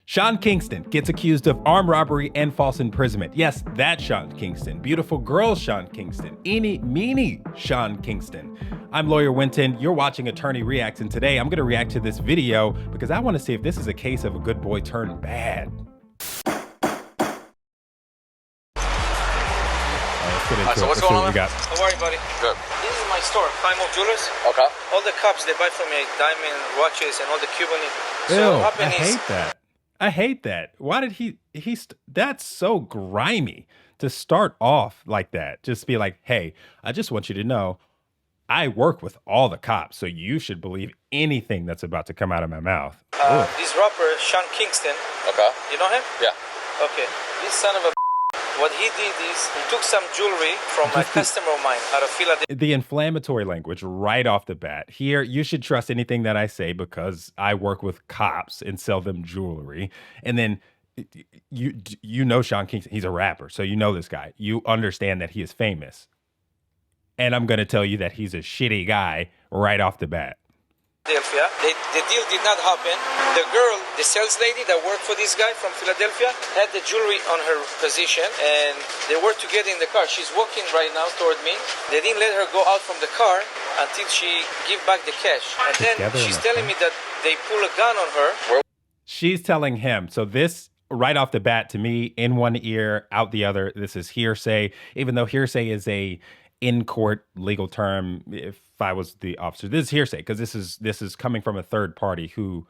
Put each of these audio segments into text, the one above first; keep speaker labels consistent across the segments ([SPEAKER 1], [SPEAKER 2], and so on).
[SPEAKER 1] Sean Kingston gets accused of armed robbery and false imprisonment. Yes, that Sean Kingston. Beautiful girl Sean Kingston. Eeny, meeny Sean Kingston. I'm Lawyer Wynton. You're watching Attorney Reacts, and today I'm going to react to this video because I want to see if this is a case of a good boy turned bad.
[SPEAKER 2] So what's going on?
[SPEAKER 3] How are you, buddy?
[SPEAKER 2] Good.
[SPEAKER 3] This is my store, Primal Jewelers.
[SPEAKER 2] Okay.
[SPEAKER 3] All the cups they buy from me, diamond watches and all the Cuban.
[SPEAKER 1] Ew, I hate that. I hate that. Why did that's so grimy to start off like that. Just be like, hey, I just want you to know I work with all the cops, so you should believe anything that's about to come out of my mouth.
[SPEAKER 3] This rapper, Sean Kingston.
[SPEAKER 2] Okay.
[SPEAKER 3] You know him?
[SPEAKER 2] Yeah.
[SPEAKER 3] Okay. This son of a what he did is he took some jewelry from a customer of mine out of Philadelphia.
[SPEAKER 1] The inflammatory language right off the bat. Here, you should trust anything that I say because I work with cops and sell them jewelry. And then you know Sean Kingston, he's a rapper, so you know this guy. You understand that he is famous. And I'm going to tell you that he's a shitty guy right off the bat.
[SPEAKER 3] Philadelphia. The deal did not happen. The girl, the sales lady that worked for this guy from Philadelphia, had the jewelry on her position, and they were together in the car. She's walking right now toward me. They didn't let her go out from the car until she give back the cash. And then she's telling me that they pull a gun on her.
[SPEAKER 1] She's telling him. So this, right off the bat, to me, in one ear, out the other, this is hearsay, even though hearsay is a in-court legal term. If I was the officer, this is hearsay because this is coming from a third party who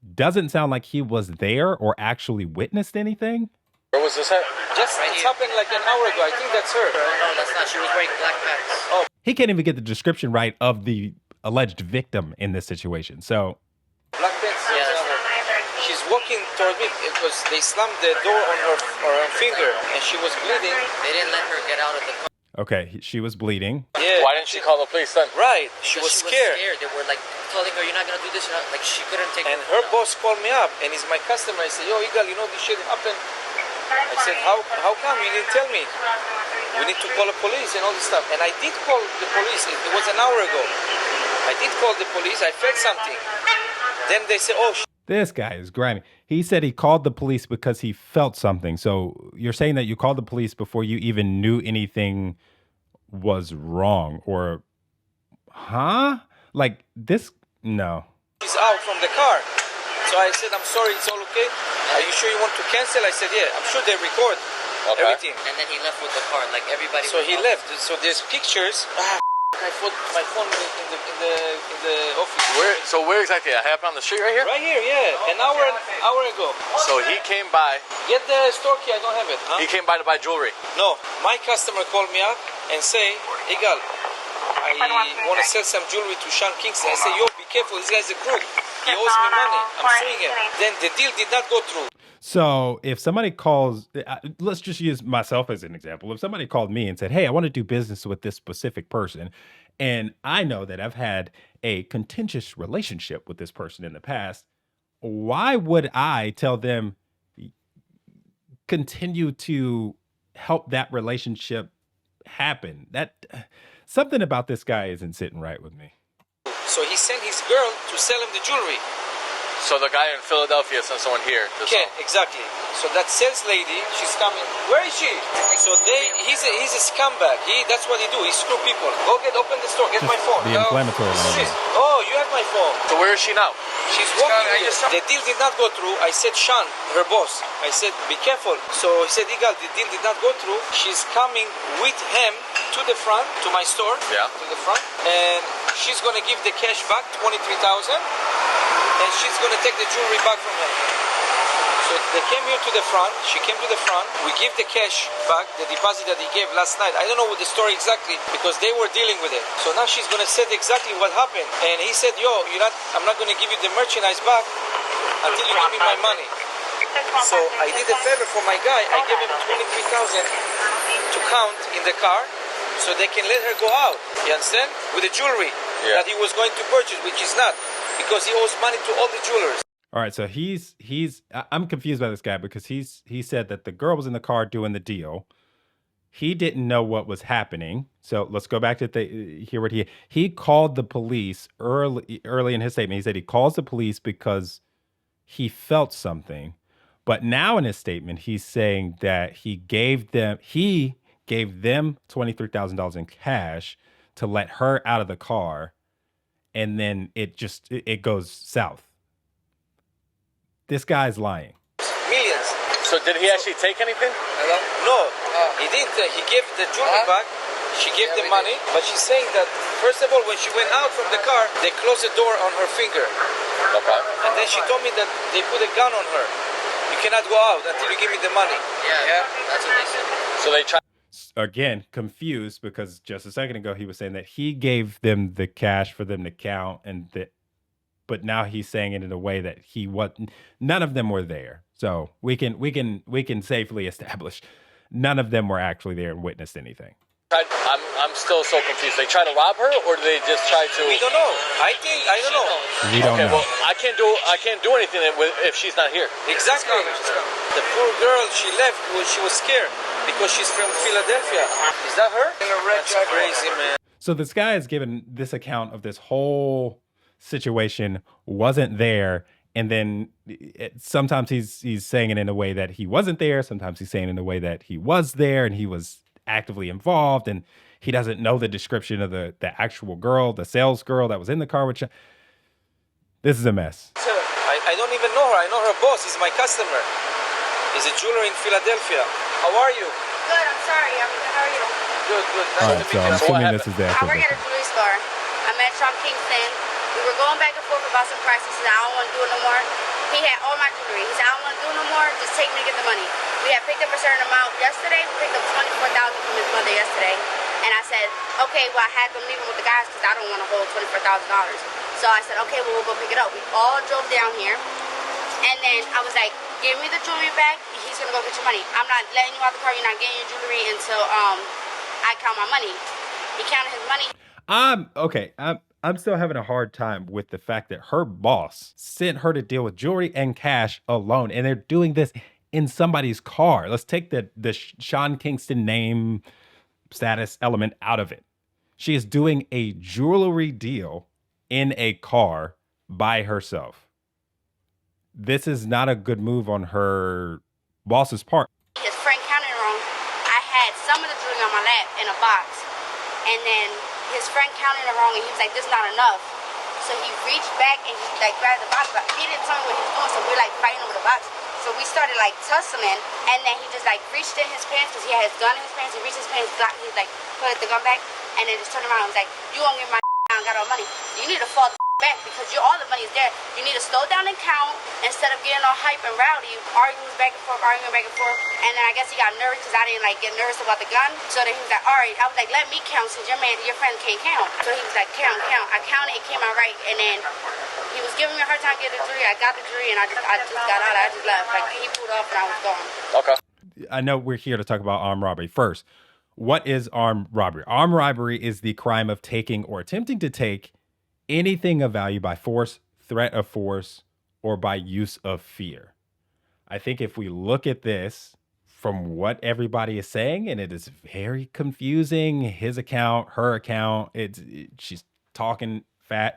[SPEAKER 1] doesn't sound like he was there or actually witnessed anything.
[SPEAKER 2] Where was this at?
[SPEAKER 3] Just right it happened like an hour ago. I think that's her.
[SPEAKER 4] No, that's not. She was wearing black pants.
[SPEAKER 3] Oh,
[SPEAKER 1] he can't even get the description right of the alleged victim in this situation. So
[SPEAKER 3] black pants. Yeah, she's walking toward me because they slammed the door on her finger and she was bleeding.
[SPEAKER 4] They didn't let her get out of the car.
[SPEAKER 1] okay, she was bleeding.
[SPEAKER 3] Yeah.
[SPEAKER 2] Why didn't she call the police then?
[SPEAKER 3] Right. She was scared.
[SPEAKER 4] They were like telling her, "You're not gonna do this." Like she couldn't take.
[SPEAKER 3] And her boss called me up, and he's my customer. I said, "Yo, Igal, you know this shit happened." I said, "How come you didn't tell me? We need to call the police and all this stuff." And I did call the police. It was an hour ago. I did call the police. I felt something. Then they said, "Oh."
[SPEAKER 1] This guy is grimy. He said he called the police because he felt something. So you're saying that you called the police before you even knew anything was wrong, or like this? No.
[SPEAKER 3] He's out from the car. So I said, "I'm sorry, it's all okay. Are you sure you want to cancel?" I said, "Yeah, I'm sure they record everything."
[SPEAKER 4] And then he left with the car, like everybody.
[SPEAKER 3] So he left. So there's pictures. I put my phone in the office.
[SPEAKER 2] Where exactly? It happened on the street right here?
[SPEAKER 3] Right here, yeah. An hour ago.
[SPEAKER 2] So he came by.
[SPEAKER 3] Get the store key. I don't have it. Huh?
[SPEAKER 2] He came by to buy jewelry.
[SPEAKER 3] No, my customer called me up and say, "Igal, I want to sell some jewelry to Sean Kingston." I say, "Yo, be careful. This guy's a crook. He owes me money. I'm suing him." Then the deal did not go through.
[SPEAKER 1] So if somebody calls, let's just use myself as an example. If somebody called me and said, "Hey, I want to do business with this specific person," and I know that I've had a contentious relationship with this person in the past, why would I tell them continue to help that relationship happen? That something about this guy isn't sitting right with me.
[SPEAKER 3] So he sent his girl to sell him the jewelry.
[SPEAKER 2] So the guy in Philadelphia sent someone here.
[SPEAKER 3] Okay, exactly. So that sales lady, she's coming. Where is she? So he's a scumbag. That's what he do. He screw people. Open the store. Get my phone.
[SPEAKER 1] The inflammatory language.
[SPEAKER 3] Oh, you have my phone.
[SPEAKER 2] So where is she now?
[SPEAKER 3] She's walking. The deal did not go through. I said, Sean, her boss. I said, be careful. So he said, Igal, the deal did not go through. She's coming with him to the front, to my store.
[SPEAKER 2] Yeah.
[SPEAKER 3] To the front. And she's going to give the cash back, $23,000. And she's going to take the jewelry back from him. So they came here to the front. She came to the front. We give the cash back, the deposit that he gave last night. I don't know what the story exactly because they were dealing with it. So now she's going to say exactly what happened. And he said, "Yo, I'm not going to give you the merchandise back until you give me my money." So I did a favor for my guy. I gave him $23,000 to count in the car so they can let her go out. You understand? With the jewelry that he was going to purchase, which is not. Because he owes money to all the jewelers.
[SPEAKER 1] All right, so I'm confused by this guy because he said that the girl was in the car doing the deal. He didn't know what was happening. So let's go back to hear what he called the police early in his statement. He said he calls the police because he felt something. But now in his statement, he's saying that he gave them $23,000 in cash to let her out of the car, and then it goes south. This guy's lying.
[SPEAKER 3] Millions.
[SPEAKER 2] So did he actually take anything?
[SPEAKER 3] Hello? No, he didn't. He gave the jewelry back. She gave the money, but she's saying that, first of all, when she went out from the car, they closed the door on her finger.
[SPEAKER 2] Okay.
[SPEAKER 3] And then she told me that they put a gun on her. You cannot go out until you give me the money.
[SPEAKER 4] Yeah, that's what they said.
[SPEAKER 2] So they tried.
[SPEAKER 1] Again, confused, because just a second ago he was saying that he gave them the cash for them to count, but now he's saying it in a way that none of them were there. So we can safely establish none of them were actually there and witnessed anything.
[SPEAKER 2] I'm still so confused. They try to rob her, or do they just try to?
[SPEAKER 3] We don't know. I don't know.
[SPEAKER 1] We don't know.
[SPEAKER 2] Well, I can't do anything if she's not here.
[SPEAKER 3] Exactly. The poor girl, she left when she was scared because she's from Philadelphia. Is that her? That's crazy, man.
[SPEAKER 1] So this guy is given this account of this whole situation, wasn't there, and then sometimes he's saying it in a way that he wasn't there. Sometimes he's saying it in a way that he was there and he was actively involved, and he doesn't know the description of the actual girl, the sales girl that was in the car. This is a mess.
[SPEAKER 3] I don't even know her. I know her boss. He's my customer. He's a jeweler in Philadelphia. How are you?
[SPEAKER 5] Good, I'm sorry. How are you?
[SPEAKER 3] Good.
[SPEAKER 1] All
[SPEAKER 3] Nice
[SPEAKER 1] right,
[SPEAKER 3] to
[SPEAKER 1] so
[SPEAKER 3] meet
[SPEAKER 1] I'm
[SPEAKER 3] you.
[SPEAKER 1] assuming this is the
[SPEAKER 5] I
[SPEAKER 1] actual
[SPEAKER 5] work at a jewelry store. I'm at Kingston. We were going back and forth about some prices. He said, I don't want to do it no more. He had all my jewelry. He said, I don't want to do it no more. Just take me to get the money. We had picked up a certain amount yesterday. We picked up $24,000 from his mother yesterday. And I said, okay, well, I had them leave him with the guys because I don't want to hold $24,000. So I said, okay, well, we'll go pick it up. We all drove down here. And then I was like, give me the jewelry back. He's going to go get your money. I'm not letting you out the car. You're not getting your jewelry until I count my money. He counted his money.
[SPEAKER 1] Okay. I'm still having a hard time with the fact that her boss sent her to deal with jewelry and cash alone, and they're doing this in somebody's car. Let's take the Sean Kingston name status element out of it. She is doing a jewelry deal in a car by herself. This is not a good move on her boss's part.
[SPEAKER 5] His friend counted wrong. I had some of the jewelry on my lap in a box, and then his friend counted it wrong, and he was like, this is not enough. So he reached back and he grabbed the box, but he didn't tell me what he was doing, so we were fighting over the box. So we started tussling, and then he just reached in his pants because he had his gun in his pants. He reached his pants, he put the gun back, and then just turned around and was like, you won't get my I don't got all money. You need to fall the back because all the money is there. You need to slow down and count instead of getting all hype and rowdy, arguing back and forth. And then I guess he got nervous because I didn't get nervous about the gun. So then he was like, all right. I was like, let me count since your friend can't count. So he was like, count. I counted, it came out right, and then he was giving me a hard time getting the jewelry. I got the jewelry, and I just got out. I just left. He pulled off, and I was gone.
[SPEAKER 2] Okay.
[SPEAKER 1] I know we're here to talk about armed robbery. First, what is armed robbery? Armed robbery is the crime of taking or attempting to take anything of value by force, threat of force, or by use of fear. I think if we look at this from what everybody is saying, and it is very confusing, his account, her account, she's talking fat.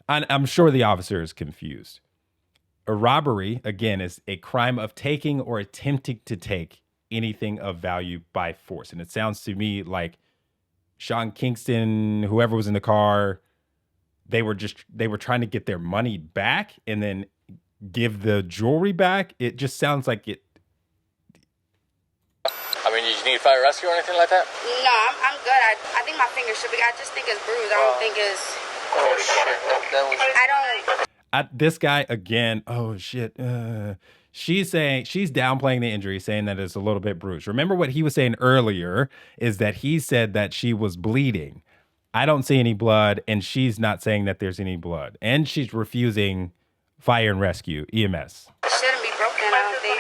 [SPEAKER 1] I'm sure the officer is confused. A robbery, again, is a crime of taking or attempting to take anything of value by force. And it sounds to me like Sean Kingston, whoever was in the car, they were trying to get their money back and then give the jewelry back. It just sounds like it.
[SPEAKER 2] I mean, you need fire rescue or anything like that?
[SPEAKER 5] No, I'm good. I think my finger should be. I just think it's bruised. I don't think it's.
[SPEAKER 3] Oh shit! That was.
[SPEAKER 5] I don't.
[SPEAKER 1] This guy again. Oh shit. She's downplaying the injury, saying that it's a little bit bruised. Remember what he was saying earlier is that he said that she was bleeding. I don't see any blood, and she's not saying that there's any blood. And she's refusing fire and rescue, EMS.
[SPEAKER 5] It shouldn't be broken, I don't think.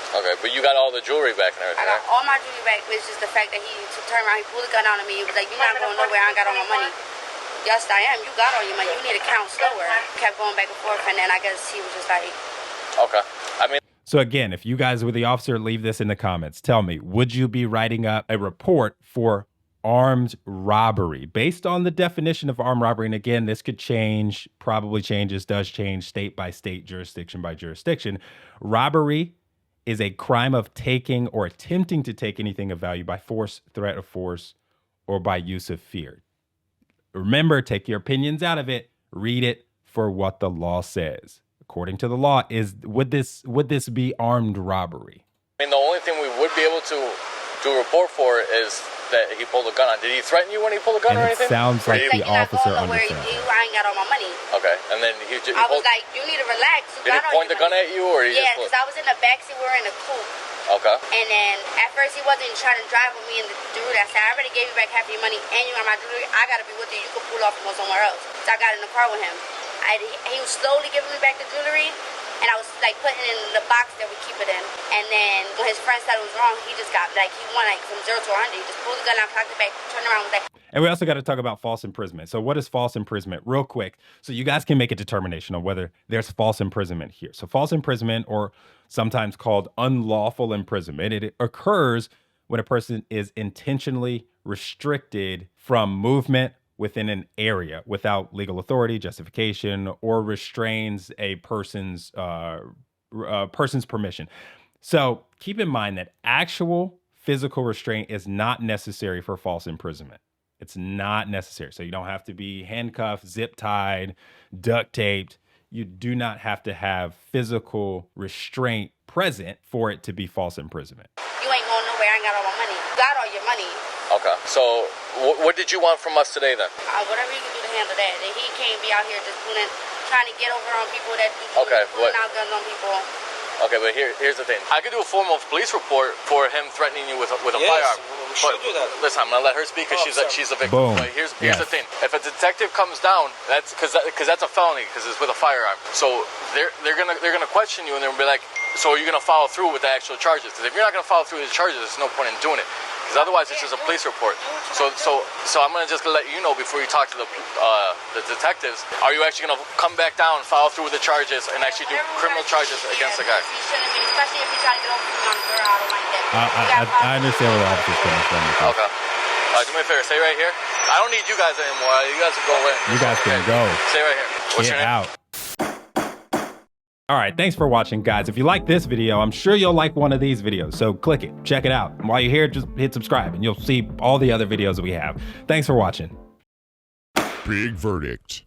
[SPEAKER 2] Okay, but you got all the jewelry back and everything,
[SPEAKER 5] I got
[SPEAKER 2] right?
[SPEAKER 5] all my jewelry back. It's just the fact that he turned around, he pulled the gun out on me. He was like, you're not going nowhere. I ain't got all my money. Yes, I am. You got all your money. You need to count slower. Kept going back and forth, and then I guess he was just like...
[SPEAKER 2] Okay. I mean...
[SPEAKER 1] So again, if you guys were the officer, leave this in the comments. Tell me, would you be writing up a report for armed robbery. Based on the definition of armed robbery, and again, this could change, probably changes, does change state by state, jurisdiction by jurisdiction. Robbery is a crime of taking or attempting to take anything of value by force, threat of force, or by use of fear. Remember, take your opinions out of it. Read it for what the law says. According to the law, would this be armed robbery?
[SPEAKER 2] I mean, the only thing we would be able to report for is that he pulled a gun on. Did he threaten you when he pulled a gun
[SPEAKER 1] And
[SPEAKER 2] or
[SPEAKER 1] it
[SPEAKER 2] anything?
[SPEAKER 1] sounds like the officer
[SPEAKER 5] I ain't got all my money.
[SPEAKER 2] Okay, and then
[SPEAKER 5] I was like, you need to relax.
[SPEAKER 2] Did he point the gun at you, or he
[SPEAKER 5] Yeah,
[SPEAKER 2] just?
[SPEAKER 5] because I was in the backseat. We were in a coupe.
[SPEAKER 2] Okay.
[SPEAKER 5] And then at first he wasn't trying to drive with me and the dude. I said, I already gave you back half your money and you got my jewelry. I got to be with you. You could pull off and go somewhere else. So I got in the car with him. He was slowly giving me back the jewelry. And I was like putting it in the box that we keep it in. And then when his friend said it was wrong, he just got like, he won like from 0 to 100. He just pulled the gun out, cocked it back, turned around and was like.
[SPEAKER 1] And we also got to talk about false imprisonment. So what is false imprisonment? Real quick, so you guys can make a determination on whether there's false imprisonment here. So false imprisonment, or sometimes called unlawful imprisonment, it occurs when a person is intentionally restricted from movement within an area without legal authority, justification, or restrains a person's permission. So keep in mind that actual physical restraint is not necessary for false imprisonment. It's not necessary. So you don't have to be handcuffed, zip tied, duct taped. You do not have to have physical restraint present for it to be false imprisonment.
[SPEAKER 5] You ain't going nowhere. I ain't got all my money. You got all your money.
[SPEAKER 2] Okay. So what did you want from us today then?
[SPEAKER 5] Whatever you can do to handle that. And he can't be out here just trying to get over on people that do pulling out guns on people.
[SPEAKER 2] Okay, but here's the thing. I could do a formal police report for him threatening you with a firearm.
[SPEAKER 3] We should do that.
[SPEAKER 2] Listen, I'm gonna let her speak because she's a victim.
[SPEAKER 1] Boom.
[SPEAKER 2] But here's the thing. If a detective comes down, that's because that's a felony because it's with a firearm. So they're gonna question you and they're gonna be like, so are you gonna follow through with the actual charges? Because if you're not gonna follow through with the charges, there's no point in doing it. Because otherwise, it's just a police report. So I'm gonna just let you know before you talk to the detectives. Are you actually gonna come back down, follow through with the charges, and actually do criminal charges against the guy?
[SPEAKER 5] You shouldn't be, especially if you try to get over on the girl. I don't like that.
[SPEAKER 1] I understand where the officer's coming from.
[SPEAKER 2] Okay. Do me a favor. Stay right here. I don't need you guys anymore. You guys can go away.
[SPEAKER 1] You guys can go.
[SPEAKER 2] Stay right here. What's your name?
[SPEAKER 1] Out. All right, thanks for watching, guys. If you like this video, I'm sure you'll like one of these videos. So click it, check it out. And while you're here, just hit subscribe and you'll see all the other videos that we have. Thanks for watching.
[SPEAKER 6] Big verdict.